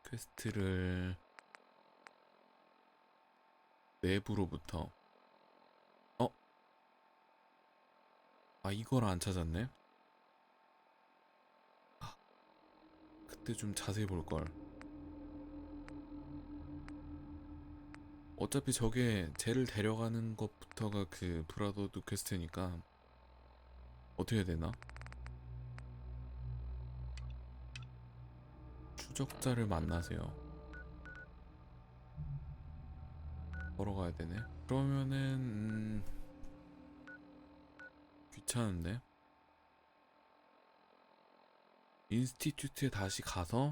퀘스트를 내부로부터 이걸 안 찾았네. 그때 좀 자세히 볼걸. 어차피 저게 쟤를 데려가는 것부터가 그 브라더드 퀘스트니까 어떻게 해야 되나? 추적자를 만나세요. 걸어가야 되네. 그러면은 귀찮은데? 인스티튜트에 다시 가서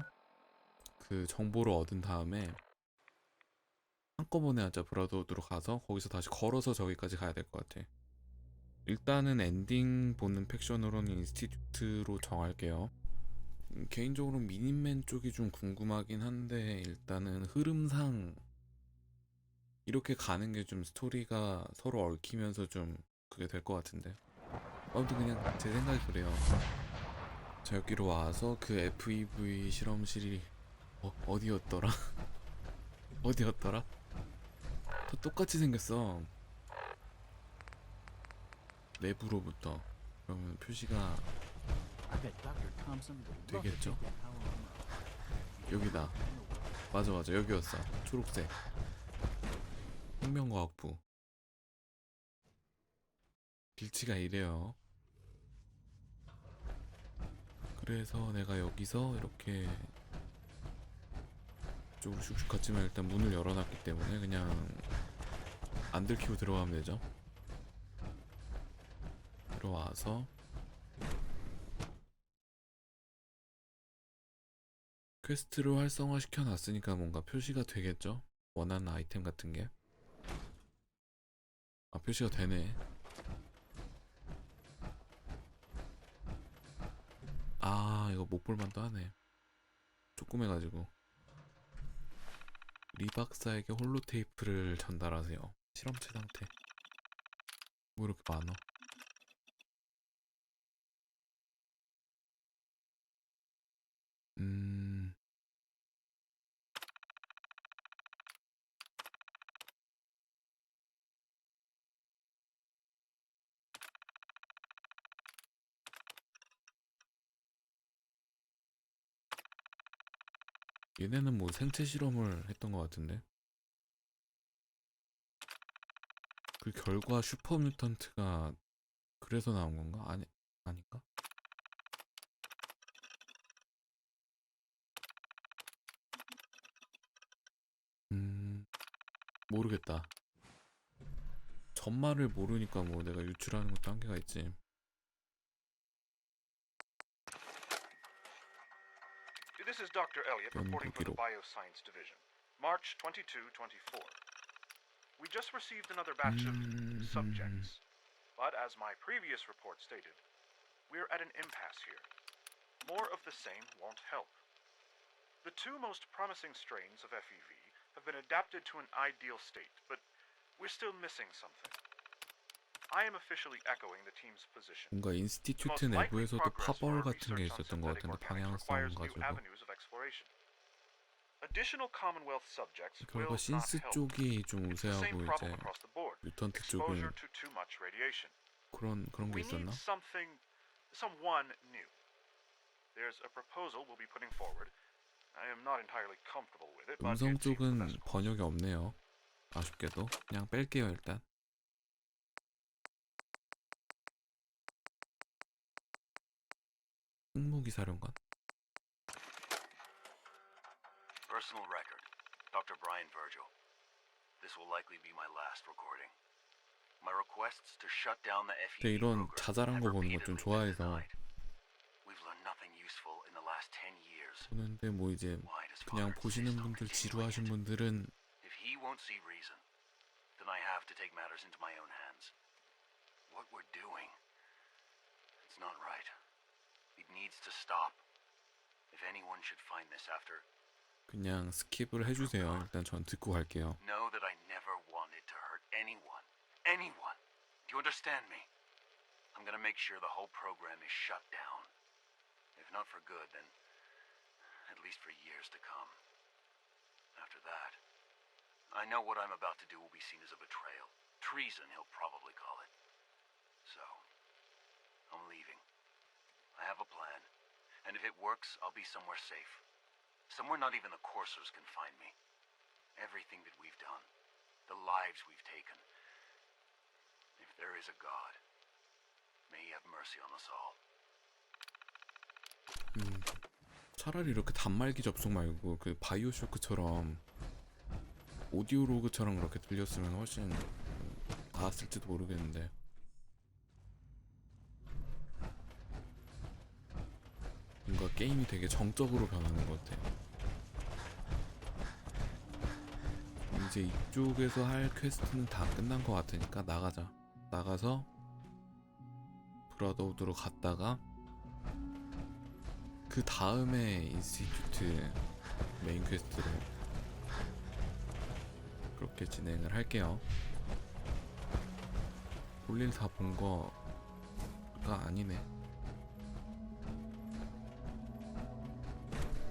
그 정보를 얻은 다음에 한꺼번에 하자. 브라더우드로 가서 거기서 다시 걸어서 저기까지 가야 될 것 같아. 일단은 엔딩 보는 팩션으로는 인스티튜트로 정할게요. 개인적으로 미니맨 쪽이 좀 궁금하긴 한데 일단은 흐름상 이렇게 가는 게 좀 스토리가 서로 얽히면서 좀 그게 될 것 같은데. 아무튼 그냥 제 생각이 그래요. 자, 여기로 와서 그 FEV 실험실이 어디였더라? 어디였더라? 다 똑같이 생겼어. 내부로부터. 그러면 표시가 되겠죠? 여기다. 맞아 여기였어. 초록색 혁명과학부. 길치가 이래요. 그래서 내가 여기서 이렇게 이쪽으로 슉슉 갔지만 일단 문을 열어놨기 때문에 그냥 안 들키고 들어가면 되죠. 들어와서 퀘스트를 활성화 시켜놨으니까 뭔가 표시가 되겠죠? 원하는 아이템 같은 게. 표시가 되네. 이거 못 볼만도 하네. 조그매가지고. 리 박사에게 홀로 테이프를 전달하세요. 실험체 상태. 뭐 이렇게 많어? 음... 얘네는 뭐 생체 실험을 했던 것 같은데. 그 결과 슈퍼뮤턴트가 그래서 나온 건가? 아닌가? 모르겠다. 전말을 모르니까 뭐 내가 유출하는 것도 한계가 있지. This is Dr. Elliot reporting for the 연구기록. Bioscience Division. March 22, 24. We just received another batch of subjects. But as my previous report stated, we're at an impasse here. More of the same won't help. The two most promising strains of FEV have been adapted to an ideal state, but we're still missing something. I am officially echoing the team's position. 뭔가 The 인스티튜트 most likely 내부에서도 progress for 파벌 our 같은 게 research on 있었던 것 synthetic 같은데 organics 방향성 requires new 가지고. avenues of exploration. Additional Commonwealth subjects 결과 will not 신스 help. 쪽이 좀 It's the same 우세하고 problem 이제 across the board. 뮤턴트 Exposure 쪽은 to too much radiation. 그런 게 We need 있었나? someone new. There's a proposal we'll be putting forward. I am not entirely comfortable with it, but 음성 it seems the 쪽은 best course. 번역이 없네요. 아쉽게도 그냥 뺄게요 일단. 승무기사령관. Personal record. Dr. Brian Virgil. This will likely be my last recording. My requests to shut down the 근데 FEV 이런 program 자잘한 have 거 보는 거 좀 repeatedly been 좋아해서 denied. We've learned nothing useful in the last 10 years. 보는데 뭐 이제 Why does 그냥 Father 보시는 insist on 분들 continuing 지루하신 it? 분들은 If he won't see reason, then I have to take matters into my own hands. What we're doing, it's not right. It needs to stop. If anyone should find this after, 그냥 스킵을 해주세요. 일단 전 듣고 갈게요. know that I never wanted to hurt anyone. Anyone. Do you understand me? I'm gonna make sure the whole program is shut down. If not for good, then at least for years to come. After that, I know what I'm about to do will be seen as a betrayal. Treason, he'll probably call it. So, I'm leaving. I have a plan. And if it works, I'll be somewhere safe. Somewhere not even the coursers can find me. Everything that we've done, the lives we've taken. If there is a God, may he have mercy on us all. 차라리 이렇게 단말기 접속 말고 그 바이오쇼크처럼 오디오 로그처럼 그렇게 들렸으면 훨씬 나았을지도 모르겠는데. 뭔가 게임이 되게 정적으로 변하는 것 같아. 이제 이쪽에서 할 퀘스트는 다 끝난 것 같으니까 나가자. 나가서 브라더우드로 갔다가 그 다음에 인스티튜트 메인 퀘스트로 그렇게 진행을 할게요. 볼일 다 본 거가 아니네.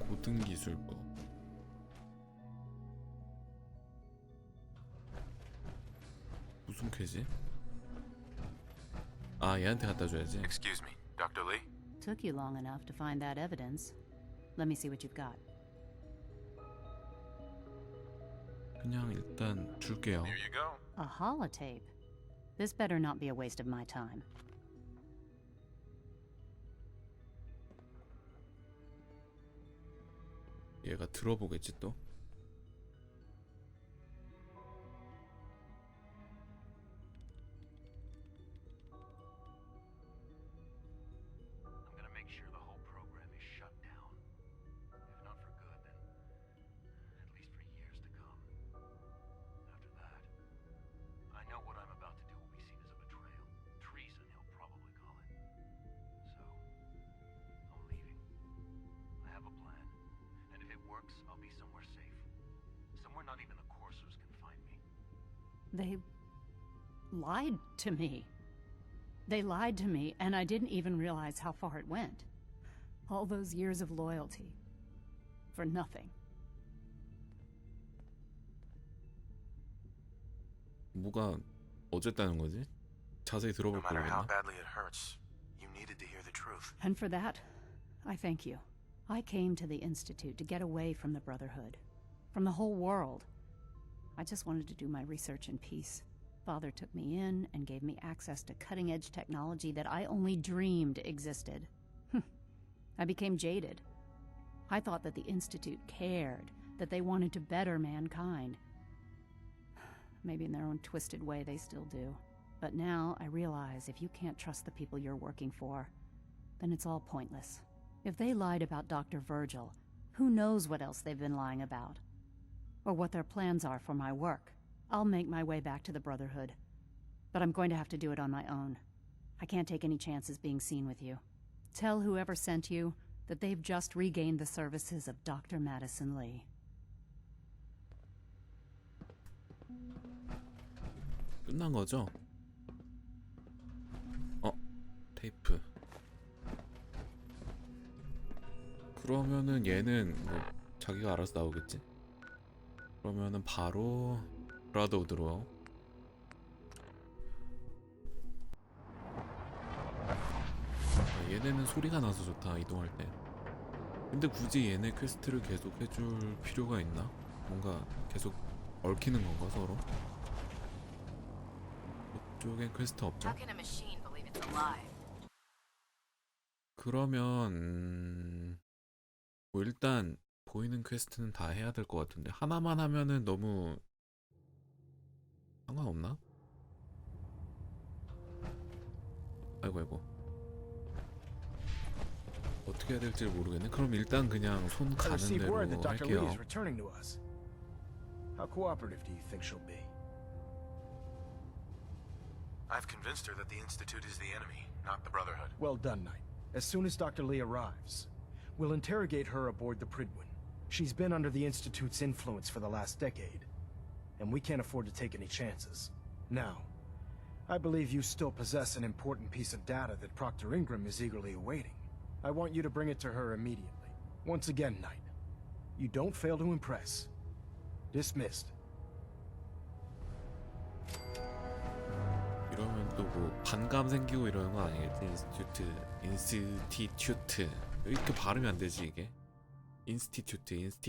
고등기술부. 무슨 쾌지? 아, 얘한테 갖다 줘야지. Excuse me, Dr. Lee? Took you long enough to find that evidence. Let me see what you've got. 그냥 일단 줄게요. Here you go. A holotape. This better not be a waste of my time. 얘가 들어보겠지 또. I'm gonna make sure the whole program is shut down. If not for good, then at least for years to come. After that, I know what I'm about to do will be seen as a betrayal. Treason, he'll probably call it. So, I'm leaving. I have a plan. And if it works, I'll be somewhere safe. Somewhere not even the coursers can find me. They lied to me. They lied to me, and I didn't even realize how far it went. All those years of loyalty. For nothing. 뭐가 어쨌다는 거지? 자세히 No 들어볼 matter how 거겠네. badly it hurts, you needed to hear the truth. And for that, I thank you. I came to the Institute to get away from the Brotherhood. From the whole world. I just wanted to do my research in peace. Father took me in and gave me access to cutting-edge technology that I only dreamed existed. I became jaded. I thought that the Institute cared, that they wanted to better mankind. Maybe in their own twisted way they still do. But now I realize if you can't trust the people you're working for, then it's all pointless. If they lied about Dr. Virgil, who knows what else they've been lying about? Or what their plans are for my work. I'll make my way back to the Brotherhood. But I'm going to have to do it on my own. I can't take any chances being seen with you. Tell whoever sent you that they've just regained the services of Dr. Madison Lee. 끝난 거죠? 테이프. 그러면은 얘는 뭐 자기가 알아서 나오겠지? 그러면은 바로 브라더우드로. 얘네는 소리가 나서 좋다, 이동할 때. 근데 굳이 얘네 퀘스트를 계속 해줄 필요가 있나? 뭔가 계속 얽히는 건가 서로? 이쪽엔 퀘스트 없죠? How can a machine believe it's alive? 그러면 뭐 일단 보이는 퀘스트는 다 해야 될 것 같은데 하나만 하면은 너무 상관없나? 아이고 어떻게 해야 될지 모르겠네. 그럼 일단 그냥 손 I 가는 received 대로 word that Dr. Lee 할게요. is returning to us. How cooperative do you think she'll be? I've convinced her that the Institute is the enemy, not the Brotherhood. Well done, Knight. As soon as Dr. Lee arrives, we'll interrogate her aboard the Pridwin. She's been under the Institute's influence for the last decade, and we can't afford to take any chances. Now, I believe you still possess an important piece of data that Proctor Ingram is eagerly awaiting. I want you to bring it to her immediately. Once again, Knight, you don't fail to impress. Dismissed. 이러면 또 뭐 반감 생기고 이러는 건 아니겠지? 인스티튜트 이렇게 발음이 안 되지 이게. 인스티튜트. Last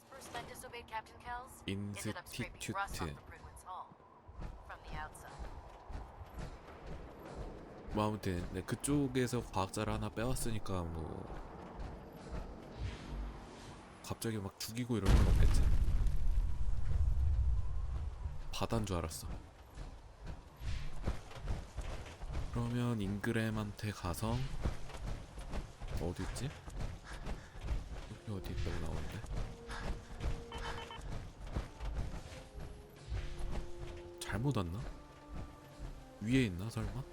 person that disobeyed Captain Kells ended up scraping rust off the Pridwin's hull from the outside. 뭐 아무튼 네, 그쪽에서 과학자를 하나 빼왔으니까 뭐 갑자기 막 죽이고 이러는 건 없겠지. 바다인 줄 알았어. 그러면 잉그램한테 가서 어디 있지? 여기 어디 있다고 나오는데? 잘못 왔나? 위에 있나 설마?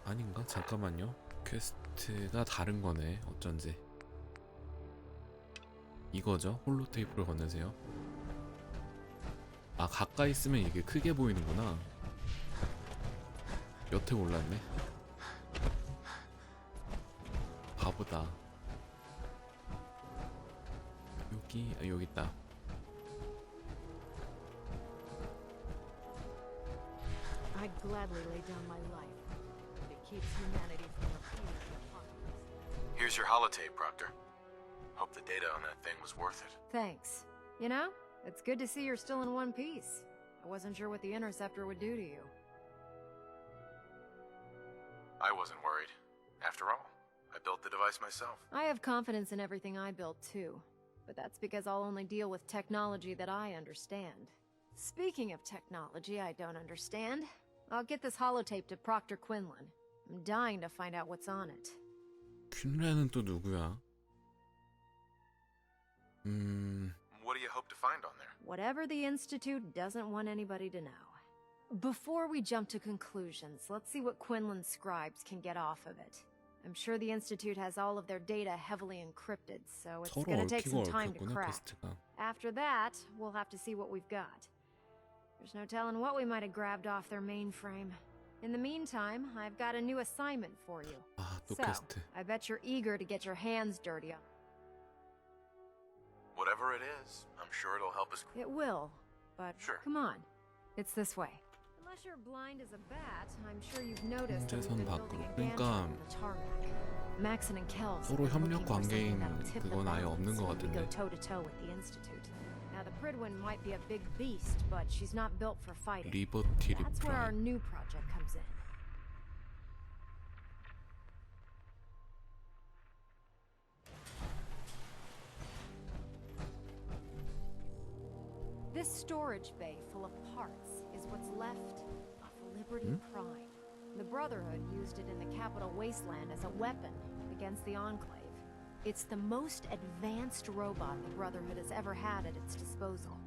아닌가? 잠깐만요. 퀘스트가 다른 거네. 어쩐지. 이거죠? 홀로테이프를 건네세요. 아, 가까이 있으면 이게 크게 보이는구나. 여태 몰랐네. 바보다. 여기 있다. I'd gladly lay down my life if it keeps humanity from repeating the apocalypse. Here's your holotape, Proctor. Hope the data on that thing was worth it. Thanks. You know, it's good to see you're still in one piece. I wasn't sure what the interceptor would do to you. I wasn't worried. After all, I built the device myself. I have confidence in everything I built too, but that's because I'll only deal with technology that I understand. Speaking of technology I don't understand, I'll get this holotape to Proctor Quinlan. I'm dying to find out what's on it. 퀸레는 또 누구야? What do you hope to find on there? Whatever the Institute doesn't want anybody to know. Before we jump to conclusions, let's see what Quinlan's scribes can get off of it. I'm sure the Institute has all of their data heavily encrypted, so it's 서로 gonna take some 얽히고 time to 얽혔구나 crack. 퀘스트가. After that, we'll have to see what we've got. There's no telling what we might have grabbed off their mainframe. In the meantime, I've got a new assignment for you. 아, 또 So, 퀘스트. I bet you're eager to get your hands dirty on Whatever it is, I'm sure it'll help us. it. Will, but Sure. come on. It's this way. Unless you're blind as a bat, I'm sure you've noticed that we've been 현재선 building a 밖으로. gantry 그러니까 on the tarmac. Maxon and Kells 서로 have been 협력 looking for something 관계인 that'll tip the 그건 아예 balance 없는 것 when we go 같은데. toe to toe with the Institute. Now the Pridwin might be a big beast, but she's not built for fighting. 리버티 That's where our 리프라임. new project comes in. This storage bay full of parts is what's left of Liberty Prime. The Brotherhood used it in the Capital Wasteland as a weapon against the Enclave. It's the most advanced robot the Brotherhood has ever had at its disposal.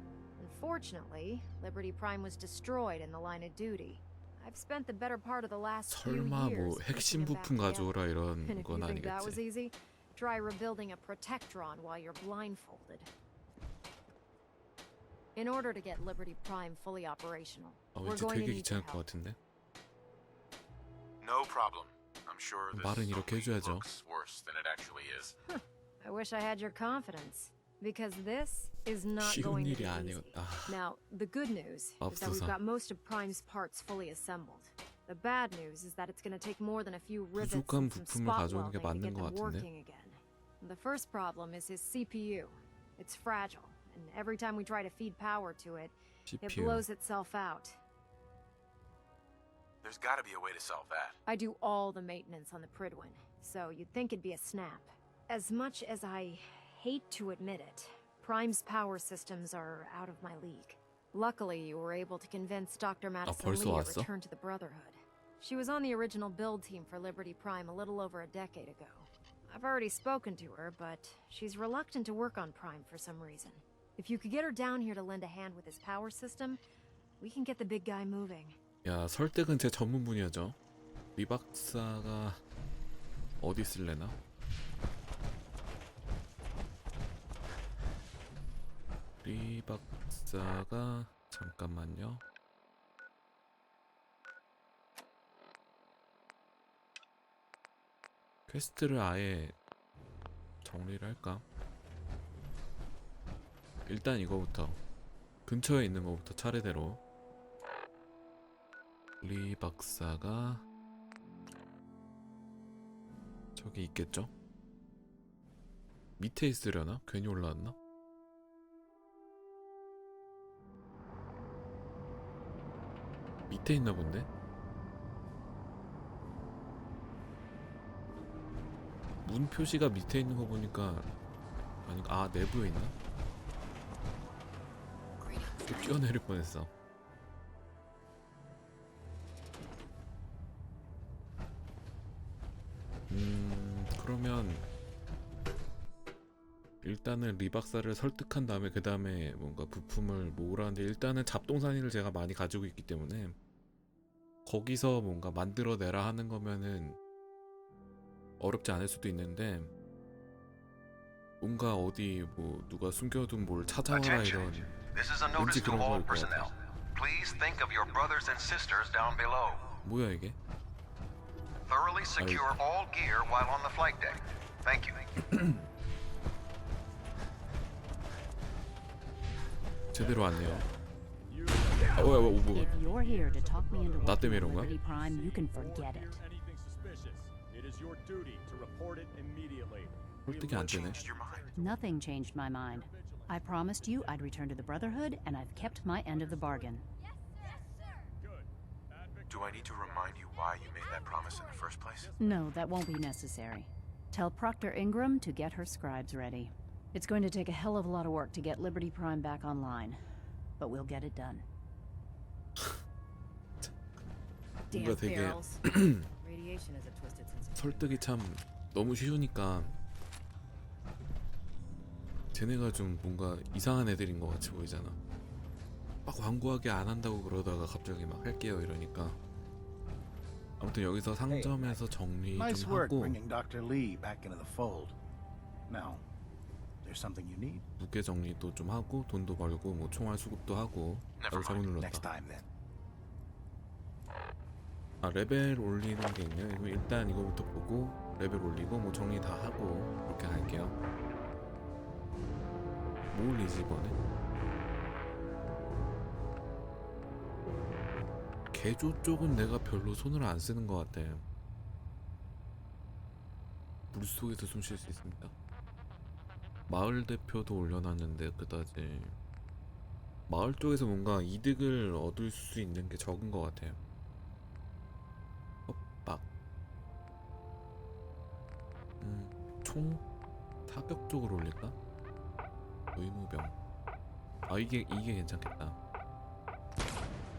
Unfortunately, Liberty Prime was destroyed in the line of duty. I've spent the better part of the last few 설마 years 뭐 핵심 piecing it back 부품 together. 가져오라 이런 And if 건 you think that was 아니겠지. easy, try rebuilding a Protectron while you're blindfolded. In order to get Liberty Prime fully operational, 아, we're 왠지 going to 되게 need your 귀찮을 것 help. 같은데. No problem. I'm sure this 말은 이렇게 only 해줘야죠. looks worse than it actually is. I wish I had your confidence, because this is not 쉬운 going to be 일이 easy. 아니었다. Now, the good news is that we've 없어서. got most of Prime's parts fully assembled. The bad news is that it's going to take more than a few rivets 부족한 and some 부품을 spot 가져오는 게 welding to 맞는 get 것 them 같은데. working again. The first problem is his CPU. It's fragile, and every time we try to feed power to it, it CPU. blows itself out. There's got to be a way to solve that. I do all the maintenance on the Pridwin, so you'd think it'd be a snap. As much as I hate to admit it, Prime's power systems are out of my league. Luckily, you were able to convince Dr. Madison 벌써 Lee to 왔어? return to the Brotherhood. She was on the original build team for Liberty Prime a little over a decade ago. I've already spoken to her, but she's reluctant to work on Prime for some reason. If you could get her down here to lend a hand with his power system, we can get the big guy moving. 야, 설득은 제 전문 분야죠. 리 박사가 어디 있을래나? 리 박사가 잠깐만요. 퀘스트를 아예 정리를 할까? 일단 이거부터 근처에 있는 거부터 차례대로. 리 박사가 저기 있겠죠? 밑에 있으려나? 괜히 올라왔나? 밑에 있나 본데? 문 표시가 밑에 있는 거 보니까 아니, 아 내부에 있나? 또 뛰어내릴 뻔했어. 그러면 일단은 리박사를 설득한 다음에 그 다음에 뭔가 부품을 모으라는데, 일단은 잡동사니를 제가 많이 가지고 있기 때문에 거기서 뭔가 만들어내라 하는 거면은 어렵지 않을 수도 있는데, 뭔가 어디 뭐 누가 숨겨둔 뭘 찾아와라 이런 This is a 왠지 notice to 그런 all 거일 것 personnel. 같아. Please think of your brothers and sisters down below. 뭐야 이게? Thoroughly secure all gear while on the flight deck. Thank you. 제대로 왔네요. 아, 뭐야 뭐야 뭐야. If you're here to talk me into 나 working 때문에 at 이런 거야? Liberty Prime, you can forget it. Anything suspicious, it is your duty to report it immediately. 설득이 안 되네. Changed your mind. Nothing changed my mind. I promised you I'd return to the Brotherhood, and I've kept my end of the bargain. Do I need to remind you why you made that promise in the first place? No, that won't be necessary. Tell Proctor Ingram to get her scribes ready. It's going to take a hell of a lot of work to get Liberty Prime back online, but we'll get it done. 뭔가 되게 설득이 참 너무 쉬우니까 쟤네가 좀 뭔가 이상한 애들인 것 같이 보이잖아. 막 완고하게 안 한다고 그러다가 갑자기 막 할게요 이러니까. 아무튼 여기서 상점에서 정리 Nice 좀 work 하고, bringing Dr. Lee back into the fold. Now, there's something you need. 무게 정리도 좀 하고 돈도 벌고 뭐 총알 수급도 하고. Never 잘못 mind. Next 눌렀다. time then. 아 레벨 올리는 게 있네요. 그럼 일단 이거부터 보고 레벨 올리고 뭐 정리 다 하고 그렇게 갈게요. 뭐 올리지 이번에? 개조 쪽은 내가 별로 손을 안 쓰는 것 같아요. 물속에서 숨 쉴 수 있습니다. 마을 대표도 올려놨는데 그다지 마을 쪽에서 뭔가 이득을 얻을 수 있는 게 적은 것 같아요. 협박. 총 타격 쪽으로 올릴까? 의무병. 아 이게 괜찮겠다.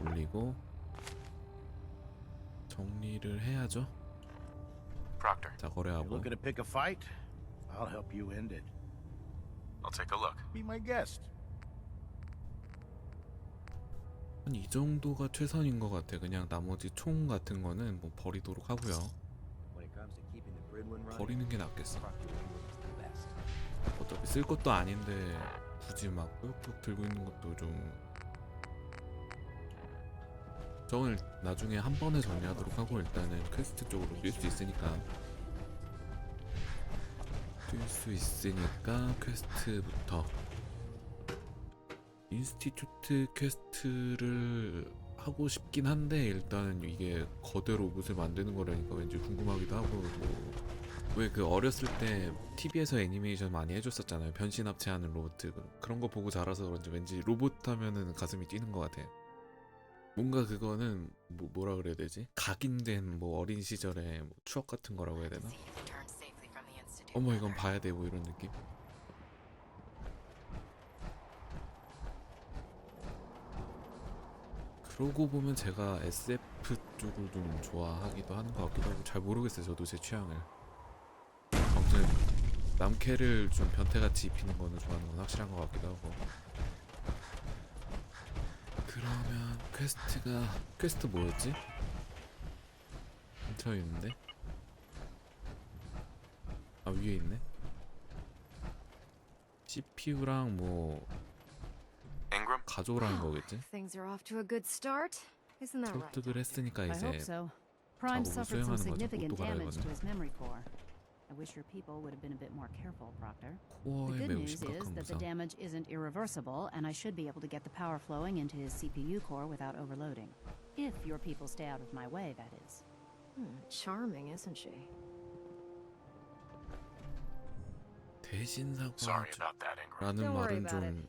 올리고 정리를 해야죠. Proctor, 자 You 거래하고. looking to pick a fight? I'll help you end it. I'll take a look. Be my guest. 한 이 정도가 최선인 것 같아. 그냥 나머지 총 같은 거는 뭐 버리도록 하고요. 버리는 게 낫겠어. 어차피 쓸 것도 아닌데 굳이 막 꾹꾹 들고 있는 것도 좀. 저건 나중에 한 번에 정리하도록 하고, 일단은 퀘스트 쪽으로 뛸 수 있으니까 퀘스트부터. 인스티튜트 퀘스트를 하고 싶긴 한데 일단은 이게 거대 로봇을 만드는 거라니까 왠지 궁금하기도 하고, 뭐 왜 그 어렸을 때 TV에서 애니메이션 많이 해줬었잖아요. 변신 합체하는 로봇. 그런 거 보고 자라서 그런지 왠지 로봇 하면은 가슴이 뛰는 것 같아. 뭔가 그거는 뭐라 그래야 되지? 각인된 뭐 어린 시절의 뭐 추억 같은 거라고 해야 되나? 어머 이건 봐야 돼 뭐 이런 느낌? 그러고 보면 제가 SF 쪽을 좀 좋아하기도 하는 것 같기도 하고, 잘 모르겠어요 저도 제 취향을. 아무튼 남캐를 좀 변태같이 입히는 거는 좋아하는 건 확실한 것 같기도 하고. 그러면 퀘스트 뭐였지? 근처에 있는데? 아 위에 있네? CPU랑 뭐 Ingram? 가져오라는 거겠지? Things are off to a good start. Isn't that right? 설득을 했으니까 I 이제 hope so. Prime 작업을 suffered some 수행하는 거죠. significant 옷도 damage 갈아입었네. to his memory core. I wish your people would have been a bit more careful, Proctor. The 코어에 good 매우 news is 심각한 that the 부상. damage isn't irreversible, and I should be able to get the power flowing into his CPU core without overloading. If your people stay out of my way, that is. Charming, isn't she? 대신 Sorry about that, Ingram. 사과라는 Don't worry 말은 about it. 좀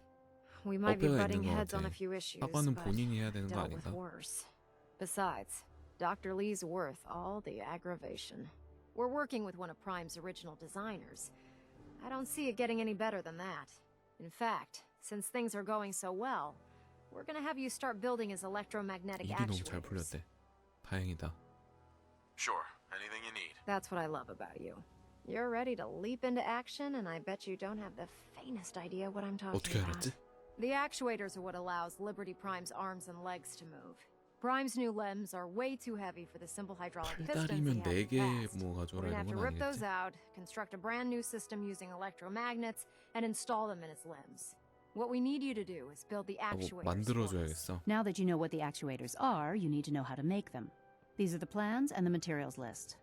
We might be 어폐가 butting 있는 것 heads on a 같아. few issues, 사과는 but 본인이 해야 되는 거 dealt with 아닌가? worse. Besides, Dr. Lee's worth all the aggravation. We're working with one of Prime's original designers. I don't see it getting any better than that. In fact, since things are going so well, we're gonna have you start building his electromagnetic 일이 너무 잘 actuators. 풀렸대. 다행이다. Sure, anything you need. That's what I love about you. You're ready to leap into action, and I bet you don't have the faintest idea what I'm talking 어떻게 about. 알았지? The actuators are what allows Liberty Prime's arms and legs to move. Prime's new limbs are way too heavy for the simple hydraulic pistons he 팔다리면 had in the 4개 past. 뭐 We're 가져라 gonna 이런 have to 건 rip those 아니겠지? out, construct a brand new system using electromagnets, and install them in its limbs. What we need you to do is build the 아, 뭐 actuators for us. 만들어줘야겠어. Now that you know what the actuators are, you need to know how to make them. These are the plans and the materials list.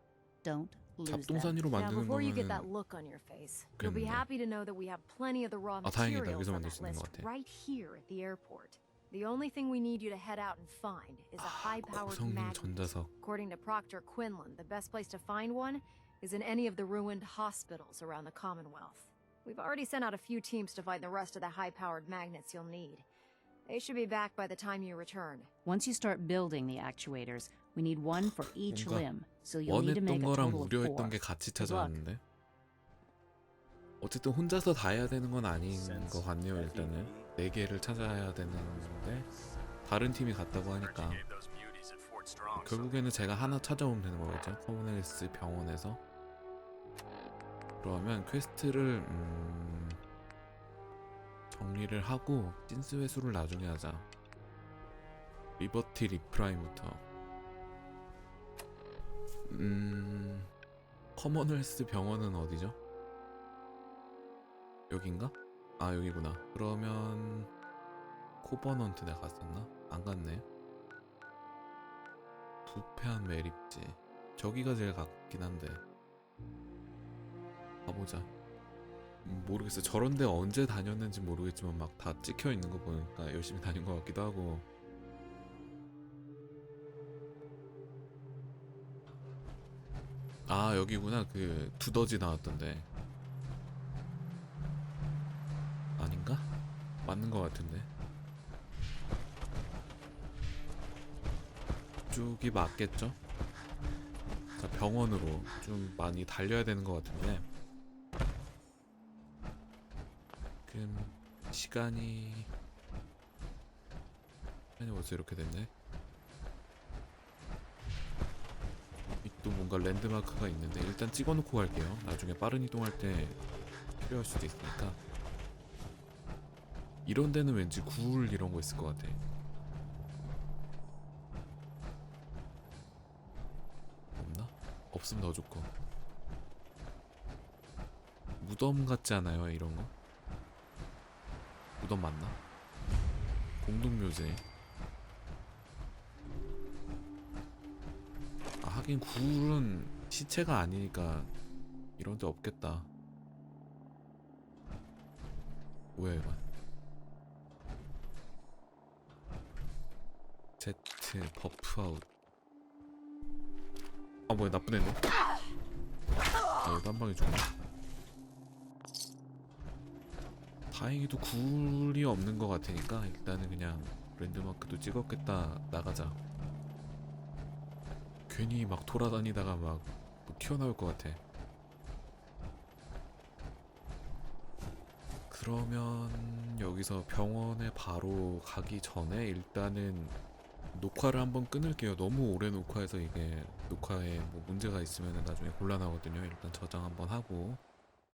Don't lose them. 잡동사니로 Now, 만드는 before you get that 거는 look on your face, you'll be 그랬는데. happy to know that we have plenty of the raw 아, 다행이다. materials 여기서 on 만들 that 수 있는 것 list 같아. right here at the airport. The only thing we need you to head out and find is a high-powered 고성능 magnet. 전자석. According to Proctor Quinlan, the best place to find one is in any of the ruined hospitals around the Commonwealth. We've already sent out a few teams to find the rest of the high-powered magnets you'll need. They should be back by the time you return. Once you start building the actuators, we need one for each 뭔가 limb, so you'll need to 원했던 make a 거랑 total of 우려했던 4. 게 같이 Good luck. 찾아왔는데 어쨌든 혼자서 다 해야 되는 건 아닌 것 같네요. 일단은 4개를 찾아야 되는데 다른 팀이 갔다고 하니까 Gave those beauties at Fort Strong. 결국에는 제가 하나 찾아오면 되는 거겠죠. 커먼헬스 병원에서. 그러면 퀘스트를 정리를 하고 찐스 회수를 나중에 하자. 리버티 리프라임부터. 커먼헬스 병원은 어디죠? 여긴가? 아, 여기구나. 그러면 코버넌트 내가 갔었나? 안 갔네. 부패한 매립지. 저기가 제일 가깝긴 한데 가보자. 모르겠어. 저런 데 언제 다녔는지 모르겠지만 막 다 찍혀 있는 거 보니까 열심히 다닌 것 같기도 하고. 아, 여기구나. 그 두더지 나왔던데. 아닌가? 맞는 것 같은데. 이쪽이 맞겠죠? 자, 병원으로 좀 많이 달려야 되는 것 같은데 시간이 벌써 이렇게 됐네. 또 뭔가 랜드마크가 있는데 일단 찍어놓고 갈게요. 나중에 빠른 이동할 때 필요할 수도 있으니까. 이런 데는 왠지 굴 이런 거 있을 것 같아. 없나? 없으면 더 좋고. 무덤 같지 않아요, 이런 거? 무덤 맞나? 공동묘지. 아, 하긴 굴은 시체가 아니니까 이런 데 없겠다. 뭐야 이건? Z 버프아웃. 아, 뭐야, 나쁜 애네. 아, 얘도 한 방에 죽네. 다행히도 굴이 없는 것 같으니까 일단은 그냥 랜드마크도 찍었겠다. 나가자. 괜히 막 돌아다니다가 막뭐 튀어나올 것 같아. 그러면 여기서 병원에 바로 가기 전에 일단은 녹화를 한번 끊을게요. 너무 오래 녹화해서 이게 녹화에 뭐 문제가 있으면 나중에 곤란하거든요. 일단 저장 한번 하고